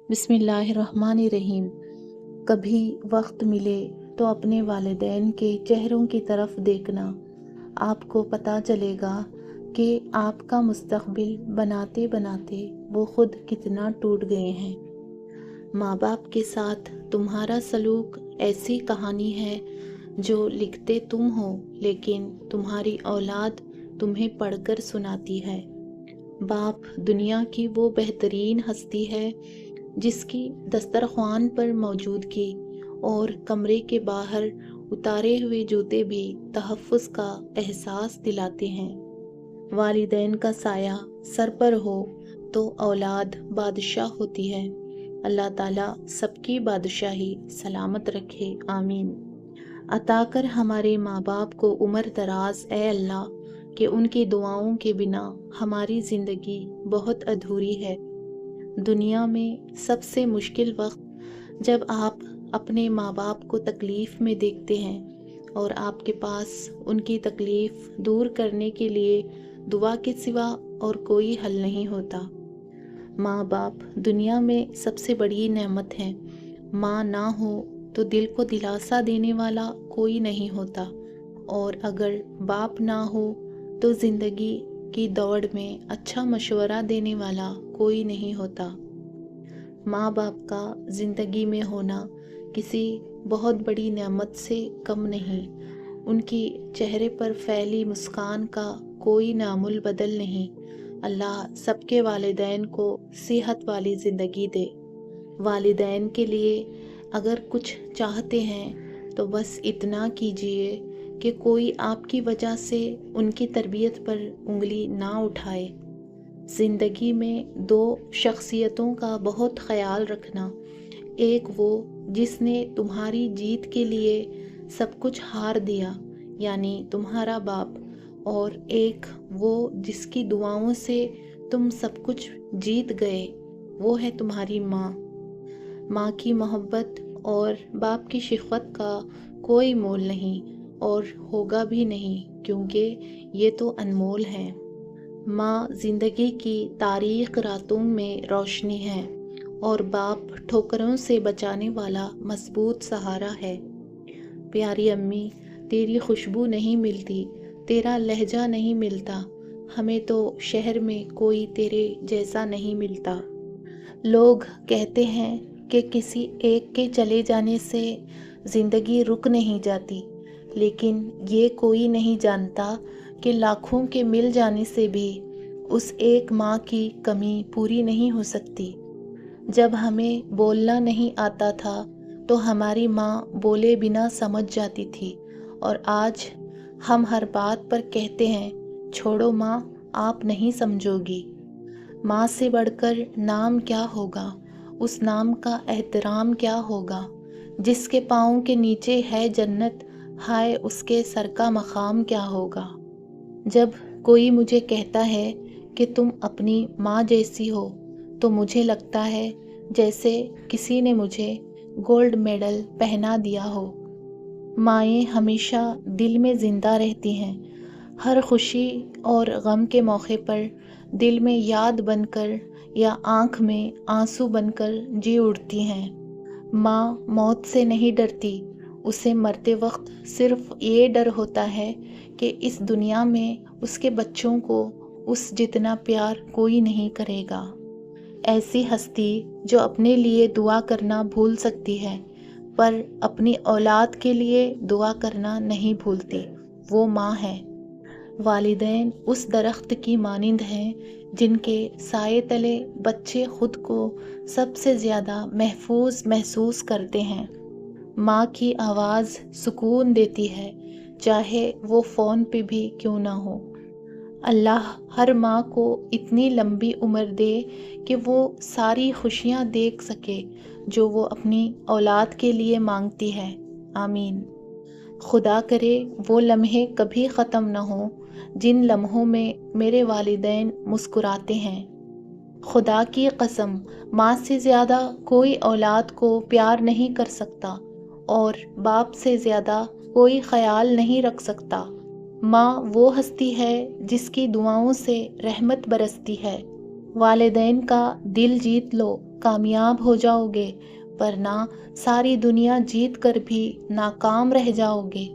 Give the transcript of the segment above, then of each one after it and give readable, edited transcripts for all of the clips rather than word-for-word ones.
بسم اللہ الرحمن الرحیم۔ کبھی وقت ملے تو اپنے والدین کے چہروں کی طرف دیکھنا، آپ کو پتہ چلے گا کہ آپ کا مستقبل بناتے بناتے وہ خود کتنا ٹوٹ گئے ہیں۔ ماں باپ کے ساتھ تمہارا سلوک ایسی کہانی ہے جو لکھتے تم ہو لیکن تمہاری اولاد تمہیں پڑھ کر سناتی ہے۔ باپ دنیا کی وہ بہترین ہستی ہے جس کی دسترخوان پر موجودگی اور کمرے کے باہر اتارے ہوئے جوتے بھی تحفظ کا احساس دلاتے ہیں۔ والدین کا سایہ سر پر ہو تو اولاد بادشاہ ہوتی ہے۔ اللہ تعالیٰ سب کی بادشاہی سلامت رکھے، آمین۔ عطا کر ہمارے ماں باپ کو عمر دراز اے اللہ، کہ ان کی دعاؤں کے بنا ہماری زندگی بہت ادھوری ہے۔ دنیا میں سب سے مشکل وقت جب آپ اپنے ماں باپ کو تکلیف میں دیکھتے ہیں اور آپ کے پاس ان کی تکلیف دور کرنے کے لیے دعا کے سوا اور کوئی حل نہیں ہوتا۔ ماں باپ دنیا میں سب سے بڑی نعمت ہے۔ ماں نہ ہو تو دل کو دلاسا دینے والا کوئی نہیں ہوتا، اور اگر باپ نہ ہو تو زندگی کی دوڑ میں اچھا مشورہ دینے والا کوئی نہیں ہوتا۔ ماں باپ کا زندگی میں ہونا کسی بہت بڑی نعمت سے کم نہیں۔ ان کی چہرے پر پھیلی مسکان کا کوئی نام البدل نہیں۔ اللہ سب کے والدین کو صحت والی زندگی دے۔ والدین کے لیے اگر کچھ چاہتے ہیں تو بس اتنا کیجیے کہ کوئی آپ کی وجہ سے ان کی تربیت پر انگلی نہ اٹھائے۔ زندگی میں دو شخصیتوں کا بہت خیال رکھنا، ایک وہ جس نے تمہاری جیت کے لیے سب کچھ ہار دیا یعنی تمہارا باپ، اور ایک وہ جس کی دعاؤں سے تم سب کچھ جیت گئے، وہ ہے تمہاری ماں۔ ماں کی محبت اور باپ کی شفقت کا کوئی مول نہیں اور ہوگا بھی نہیں، کیونکہ یہ تو انمول ہے۔ ماں زندگی کی تاریک راتوں میں روشنی ہے اور باپ ٹھوکروں سے بچانے والا مضبوط سہارا ہے۔ پیاری امی، تیری خوشبو نہیں ملتی، تیرا لہجہ نہیں ملتا، ہمیں تو شہر میں کوئی تیرے جیسا نہیں ملتا۔ لوگ کہتے ہیں کہ کسی ایک کے چلے جانے سے زندگی رک نہیں جاتی، لیکن یہ کوئی نہیں جانتا کہ لاکھوں کے مل جانے سے بھی اس ایک ماں کی کمی پوری نہیں ہو سکتی۔ جب ہمیں بولنا نہیں آتا تھا تو ہماری ماں بولے بنا سمجھ جاتی تھی، اور آج ہم ہر بات پر کہتے ہیں چھوڑو ماں، آپ نہیں سمجھو گی۔ ماں سے بڑھ کر نام کیا ہوگا، اس نام کا احترام کیا ہوگا۔ جس کے پاؤں کے نیچے ہے جنت، ہائے اس کے سر کا مقام کیا ہوگا۔ جب کوئی مجھے کہتا ہے کہ تم اپنی ماں جیسی ہو تو مجھے لگتا ہے جیسے کسی نے مجھے گولڈ میڈل پہنا دیا ہو۔ مائیں ہمیشہ دل میں زندہ رہتی ہیں، ہر خوشی اور غم کے موقع پر دل میں یاد بن کر یا آنکھ میں آنسو بن کر جی اٹھتی ہیں۔ ماں موت سے نہیں ڈرتی، اسے مرتے وقت صرف یہ ڈر ہوتا ہے کہ اس دنیا میں اس کے بچوں کو اس جتنا پیار کوئی نہیں کرے گا۔ ایسی ہستی جو اپنے لیے دعا کرنا بھول سکتی ہے پر اپنی اولاد کے لیے دعا کرنا نہیں بھولتی، وہ ماں ہے۔ والدین اس درخت کی مانند ہیں جن کے سائے تلے بچے خود کو سب سے زیادہ محفوظ محسوس کرتے ہیں۔ ماں کی آواز سکون دیتی ہے، چاہے وہ فون پہ بھی کیوں نہ ہو۔ اللہ ہر ماں کو اتنی لمبی عمر دے کہ وہ ساری خوشیاں دیکھ سکے جو وہ اپنی اولاد کے لیے مانگتی ہے، آمین۔ خدا کرے وہ لمحے کبھی ختم نہ ہوں جن لمحوں میں میرے والدین مسکراتے ہیں۔ خدا کی قسم، ماں سے زیادہ کوئی اولاد کو پیار نہیں کر سکتا اور باپ سے زیادہ کوئی خیال نہیں رکھ سکتا۔ ماں وہ ہستی ہے جس کی دعاؤں سے رحمت برستی ہے۔ والدین کا دل جیت لو، کامیاب ہو جاؤ گے، ورنہ ساری دنیا جیت کر بھی ناکام رہ جاؤ گے۔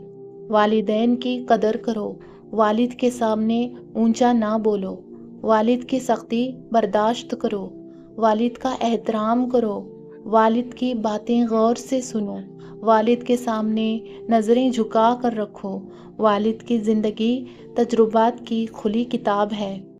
والدین کی قدر کرو، والد کے سامنے اونچا نہ بولو، والد کی سختی برداشت کرو، والد کا احترام کرو، والد کی باتیں غور سے سنو، والد کے سامنے نظریں جھکا کر رکھو۔ والد کی زندگی تجربات کی کھلی کتاب ہے۔